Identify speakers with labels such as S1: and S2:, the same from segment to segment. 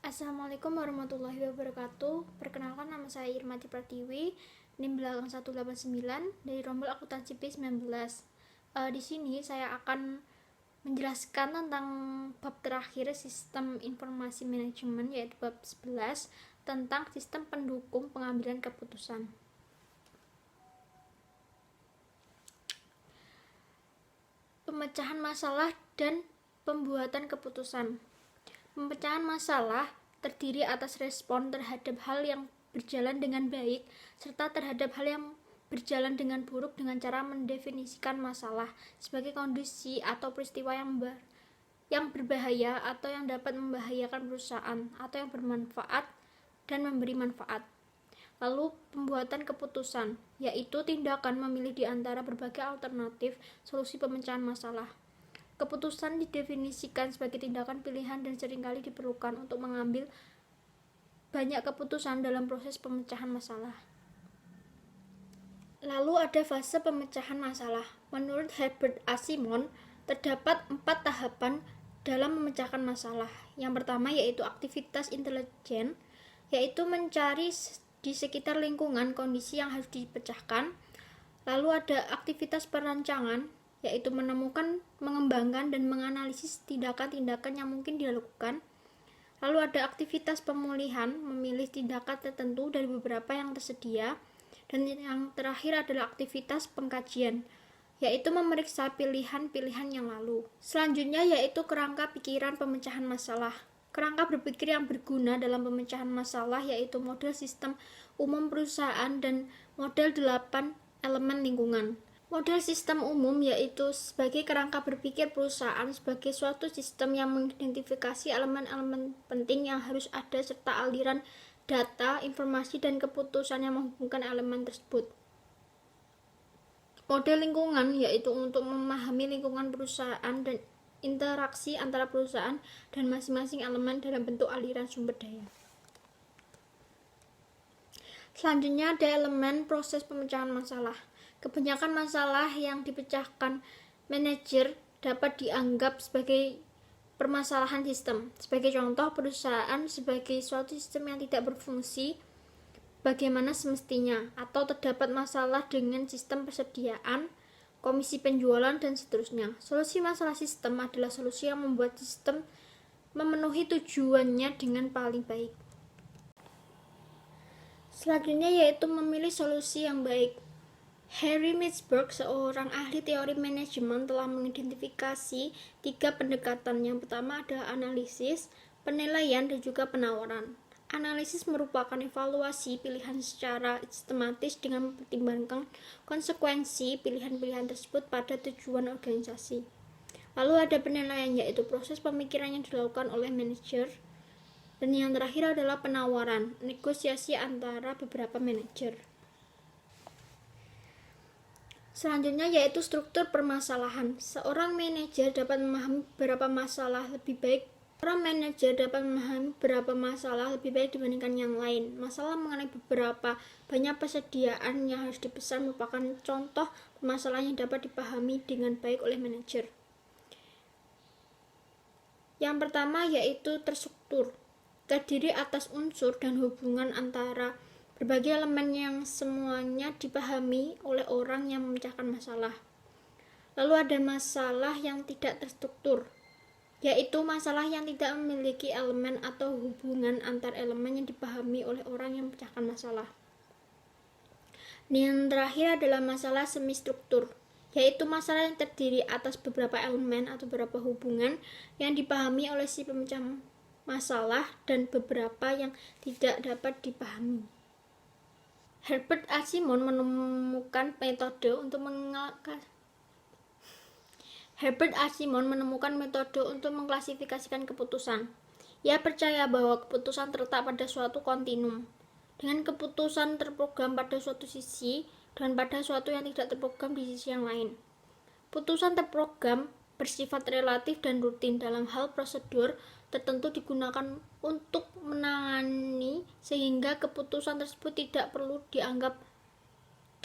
S1: Assalamualaikum warahmatullahi wabarakatuh. Perkenalkan, nama saya Irmati Pratiwi, NIM belakang 189 dari Rombel Akuntansi B19. Di sini saya akan menjelaskan tentang bab terakhir sistem informasi manajemen, yaitu bab 11 tentang sistem pendukung pengambilan keputusan. Pemecahan masalah dan pembuatan keputusan. Pemecahan masalah terdiri atas respon terhadap hal yang berjalan dengan baik serta terhadap hal yang berjalan dengan buruk dengan cara mendefinisikan masalah sebagai kondisi atau peristiwa yang berbahaya atau yang dapat membahayakan perusahaan atau yang bermanfaat dan memberi manfaat. Lalu pembuatan keputusan, yaitu tindakan memilih di antara berbagai alternatif solusi pemecahan masalah. Keputusan didefinisikan sebagai tindakan pilihan dan seringkali diperlukan untuk mengambil banyak keputusan dalam proses pemecahan masalah. Lalu ada fase pemecahan masalah. Menurut Herbert A. Simon, terdapat 4 tahapan dalam memecahkan masalah. Yang pertama yaitu aktivitas intelijen, yaitu mencari di sekitar lingkungan kondisi yang harus dipecahkan. Lalu ada aktivitas perancangan, yaitu menemukan, mengembangkan, dan menganalisis tindakan-tindakan yang mungkin dilakukan. Lalu ada aktivitas pemulihan, memilih tindakan tertentu dari beberapa yang tersedia. Dan yang terakhir adalah aktivitas pengkajian, yaitu memeriksa pilihan-pilihan yang lalu. Selanjutnya yaitu kerangka pikiran pemecahan masalah. Kerangka berpikir yang berguna dalam pemecahan masalah yaitu model sistem umum perusahaan dan model 8 elemen lingkungan. Model sistem umum yaitu sebagai kerangka berpikir perusahaan sebagai suatu sistem yang mengidentifikasi elemen-elemen penting yang harus ada serta aliran data, informasi, dan keputusan yang menghubungkan elemen tersebut. Model lingkungan yaitu untuk memahami lingkungan perusahaan dan interaksi antara perusahaan dan masing-masing elemen dalam bentuk aliran sumber daya. Selanjutnya ada elemen proses pemecahan masalah. Kebanyakan masalah yang dipecahkan manajer dapat dianggap sebagai permasalahan sistem. Sebagai contoh, perusahaan sebagai suatu sistem yang tidak berfungsi bagaimana semestinya, atau terdapat masalah dengan sistem persediaan, komisi penjualan, dan seterusnya. Solusi masalah sistem adalah solusi yang membuat sistem memenuhi tujuannya dengan paling baik. Selanjutnya yaitu memilih solusi yang baik. Harry Mitzberg, seorang ahli teori manajemen, telah mengidentifikasi 3 pendekatan. Yang pertama adalah analisis, penilaian, dan juga penawaran. Analisis merupakan evaluasi pilihan secara sistematis dengan mempertimbangkan konsekuensi pilihan-pilihan tersebut pada tujuan organisasi. Lalu ada penilaian, yaitu proses pemikiran yang dilakukan oleh manajer. Dan yang terakhir adalah penawaran, negosiasi antara beberapa manajer. Selanjutnya yaitu struktur permasalahan. Seorang manajer dapat memahami beberapa masalah lebih baik. Dibandingkan yang lain. Masalah mengenai beberapa banyak persediaan yang harus dipesan merupakan contoh permasalahan yang dapat dipahami dengan baik oleh manajer. Yang pertama yaitu terstruktur. Terdiri atas unsur dan hubungan antara berbagai elemen yang semuanya dipahami oleh orang yang memecahkan masalah. Lalu ada masalah yang tidak terstruktur, yaitu masalah yang tidak memiliki elemen atau hubungan antar elemen yang dipahami oleh orang yang memecahkan masalah. Yang terakhir adalah masalah semi struktur, yaitu masalah yang terdiri atas beberapa elemen atau beberapa hubungan yang dipahami oleh si pemecah masalah dan beberapa yang tidak dapat dipahami. Herbert A. Simon menemukan metode untuk mengklasifikasikan keputusan. Ia percaya bahwa keputusan terletak pada suatu kontinum, dengan keputusan terprogram pada suatu sisi dan pada suatu yang tidak terprogram di sisi yang lain. Putusan terprogram bersifat relatif dan rutin dalam hal prosedur tertentu digunakan untuk menangani sehingga keputusan tersebut tidak perlu dianggap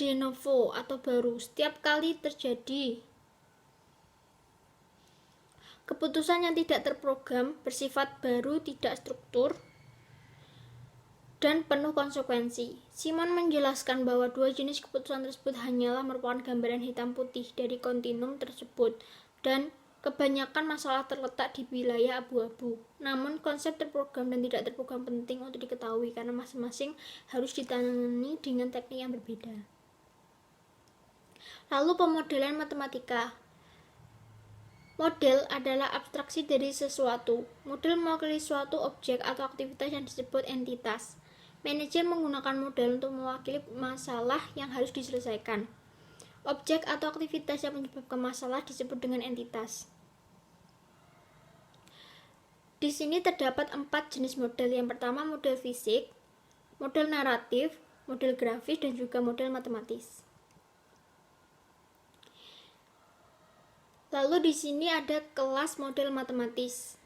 S1: de novo atau baru setiap kali terjadi. Keputusan yang tidak terprogram bersifat baru, tidak struktur, dan penuh konsekuensi. Simon menjelaskan bahwa dua jenis keputusan tersebut hanyalah merupakan gambaran hitam putih dari kontinum tersebut dan kebanyakan masalah terletak di wilayah abu-abu. Namun konsep terprogram dan tidak terprogram penting untuk diketahui karena masing-masing harus ditangani dengan teknik yang berbeda. Lalu pemodelan matematika. Model adalah abstraksi dari sesuatu. Model mewakili suatu objek atau aktivitas yang disebut entitas. Manajer menggunakan model untuk mewakili masalah yang harus diselesaikan. Objek atau aktivitas yang menyebabkan masalah disebut dengan entitas. Di sini terdapat 4 jenis model. Yang pertama model fisik, model naratif, model grafis, dan juga model matematis. Lalu di sini ada kelas model matematis.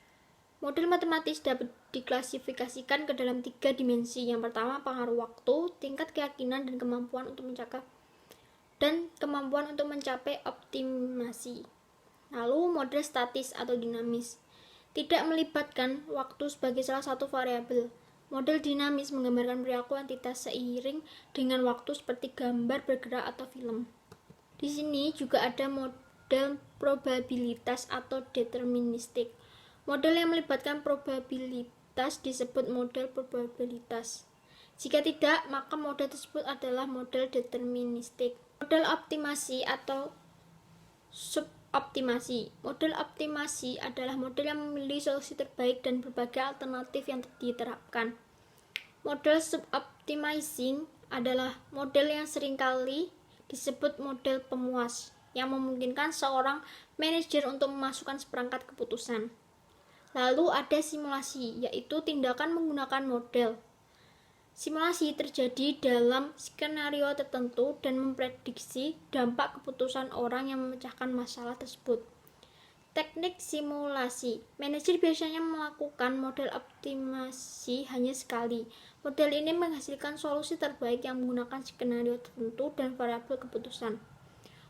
S1: Model matematis dapat diklasifikasikan ke dalam 3 dimensi. Yang pertama pengaruh waktu, tingkat keyakinan, dan kemampuan untuk mencapai optimasi. Lalu model statis atau dinamis tidak melibatkan waktu sebagai salah satu variabel. Model dinamis menggambarkan perilaku entitas seiring dengan waktu seperti gambar bergerak atau film. Di sini juga ada model probabilitas atau deterministik. Model yang melibatkan probabilitas disebut model probabilitas. Jika tidak, maka model tersebut adalah model deterministik. Model optimasi atau suboptimasi. Model optimasi adalah model yang memilih solusi terbaik dan berbagai alternatif yang diterapkan. Model suboptimizing adalah model yang seringkali disebut model pemuas, yang memungkinkan seorang manajer untuk memasukkan seperangkat keputusan. Lalu ada simulasi, yaitu tindakan menggunakan model. Simulasi terjadi dalam skenario tertentu dan memprediksi dampak keputusan orang yang memecahkan masalah tersebut. Teknik simulasi. Manajer biasanya melakukan model optimasi hanya sekali. Model ini menghasilkan solusi terbaik yang menggunakan skenario tertentu dan variabel keputusan.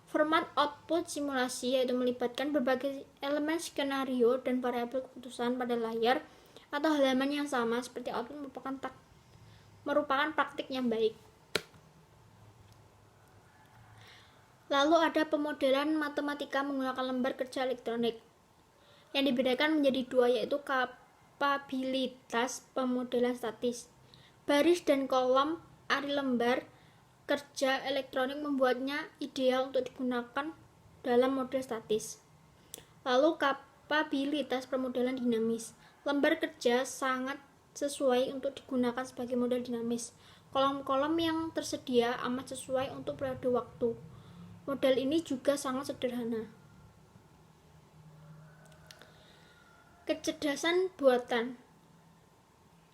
S1: Format output simulasi yaitu melibatkan berbagai elemen skenario dan variabel keputusan pada layar atau halaman yang sama seperti output merupakan praktik yang baik. Lalu ada pemodelan matematika menggunakan lembar kerja elektronik. Yang dibedakan menjadi 2 yaitu kapabilitas pemodelan statis. Baris dan kolom ari lembar kerja elektronik membuatnya ideal untuk digunakan dalam model statis. Lalu kapabilitas pemodelan dinamis. Lembar kerja sangat sesuai untuk digunakan sebagai model dinamis. Kolom-kolom yang tersedia amat sesuai untuk periode waktu. Model ini juga sangat sederhana. Kecerdasan buatan.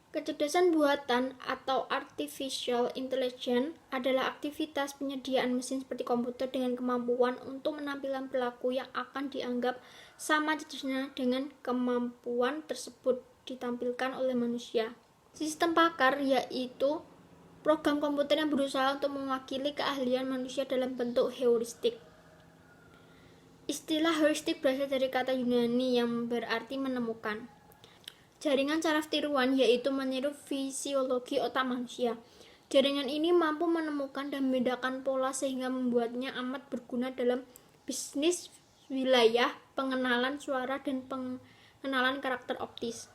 S1: Kecerdasan buatan atau artificial intelligence adalah aktivitas penyediaan mesin seperti komputer dengan kemampuan untuk menampilkan perilaku yang akan dianggap sama cerdasnya dengan kemampuan tersebut ditampilkan oleh manusia. Sistem pakar yaitu program komputer yang berusaha untuk mewakili keahlian manusia dalam bentuk heuristik. Istilah heuristik berasal dari kata Yunani yang berarti menemukan. Jaringan saraf tiruan yaitu meniru fisiologi otak manusia. Jaringan ini mampu menemukan dan membedakan pola sehingga membuatnya amat berguna dalam bisnis wilayah, pengenalan suara, dan pengenalan karakter optis.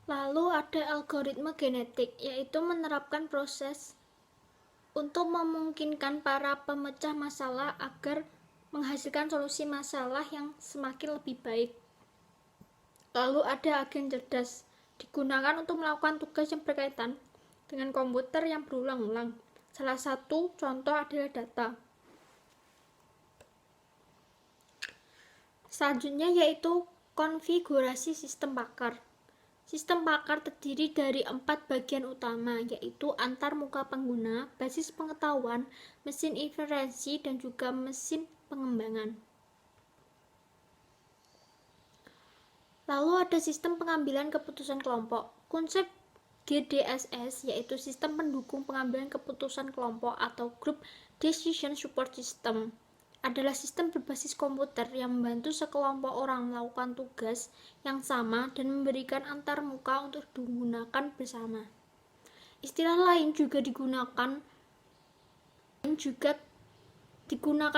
S1: Lalu ada algoritma genetik, yaitu menerapkan proses untuk memungkinkan para pemecah masalah agar menghasilkan solusi masalah yang semakin lebih baik. Lalu ada agen cerdas, digunakan untuk melakukan tugas yang berkaitan dengan komputer yang berulang-ulang. Salah satu contoh adalah data. Selanjutnya yaitu konfigurasi sistem pakar. Sistem pakar terdiri dari 4 bagian utama, yaitu antarmuka pengguna, basis pengetahuan, mesin inferensi, dan juga mesin pengembangan. Lalu ada sistem pengambilan keputusan kelompok. Konsep GDSS yaitu sistem pendukung pengambilan keputusan kelompok atau Group Decision Support System. adalah sistem berbasis komputer yang membantu sekelompok orang melakukan tugas yang sama dan memberikan antarmuka untuk digunakan bersama. Istilah lain juga digunakan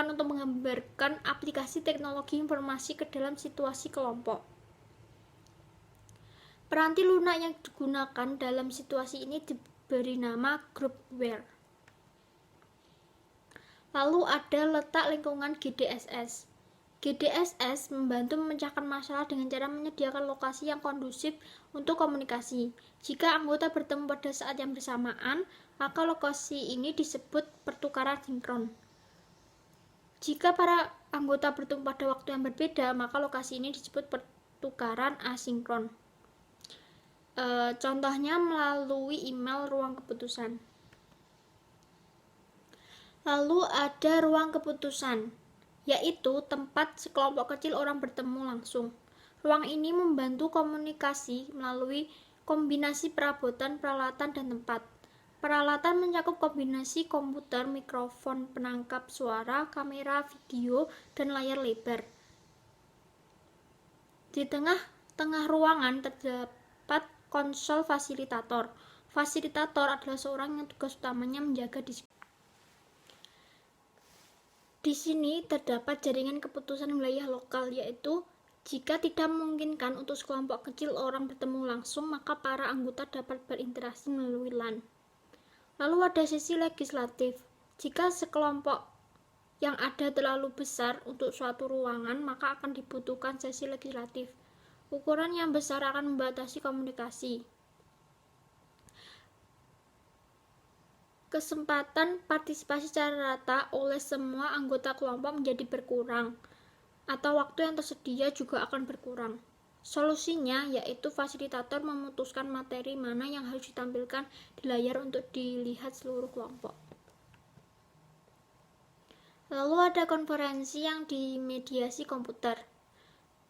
S1: untuk menggambarkan aplikasi teknologi informasi ke dalam situasi kelompok. Peranti lunak yang digunakan dalam situasi ini diberi nama groupware. Lalu ada letak lingkungan GDSS. GDSS membantu memecahkan masalah dengan cara menyediakan lokasi yang kondusif untuk komunikasi. Jika anggota bertemu pada saat yang bersamaan, maka lokasi ini disebut pertukaran sinkron. Jika para anggota bertemu pada waktu yang berbeda, maka lokasi ini disebut pertukaran asinkron. Contohnya melalui email ruang keputusan. Lalu ada ruang keputusan, yaitu tempat sekelompok kecil orang bertemu langsung. Ruang ini membantu komunikasi melalui kombinasi perabotan, peralatan, dan tempat. Peralatan mencakup kombinasi komputer, mikrofon penangkap suara, kamera, video, dan layar lebar. Di tengah ruangan terdapat konsol fasilitator. Fasilitator adalah seorang yang tugas utamanya menjaga diskusi. Di sini terdapat jaringan keputusan wilayah lokal, yaitu jika tidak memungkinkan untuk sekelompok kecil orang bertemu langsung, maka para anggota dapat berinteraksi melalui LAN. Lalu ada sesi legislatif. Jika sekelompok yang ada terlalu besar untuk suatu ruangan, maka akan dibutuhkan sesi legislatif. Ukuran yang besar akan membatasi komunikasi. Kesempatan partisipasi secara rata oleh semua anggota kelompok menjadi berkurang, atau waktu yang tersedia juga akan berkurang. Solusinya yaitu fasilitator memutuskan materi mana yang harus ditampilkan di layar untuk dilihat seluruh kelompok. Lalu ada konferensi yang dimediasi komputer.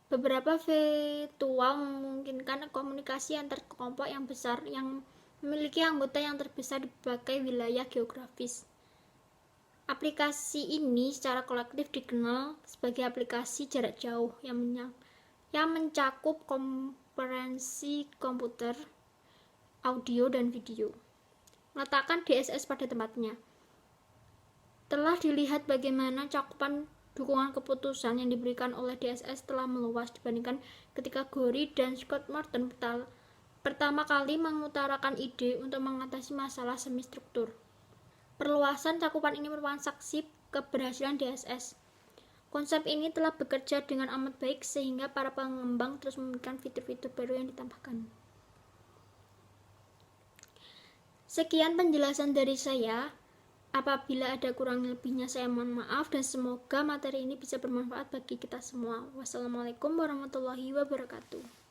S1: Beberapa virtual memungkinkan komunikasi antar kelompok yang besar yang memiliki anggota yang terbesar di berbagai wilayah geografis. Aplikasi ini secara kolektif dikenal sebagai aplikasi jarak jauh yang mencakup konferensi komputer, audio, dan video. Meletakkan DSS pada tempatnya. Telah dilihat bagaimana cakupan dukungan keputusan yang diberikan oleh DSS telah meluas dibandingkan ketika Gorey dan Scott Morton pertama kali mengutarakan ide untuk mengatasi masalah semi-struktur. Perluasan cakupan ini merupakan saksi keberhasilan DSS. Konsep ini telah bekerja dengan amat baik sehingga para pengembang terus memberikan fitur-fitur baru yang ditambahkan. Sekian penjelasan dari saya. Apabila ada kurang lebihnya saya mohon maaf dan semoga materi ini bisa bermanfaat bagi kita semua. Wassalamualaikum warahmatullahi wabarakatuh.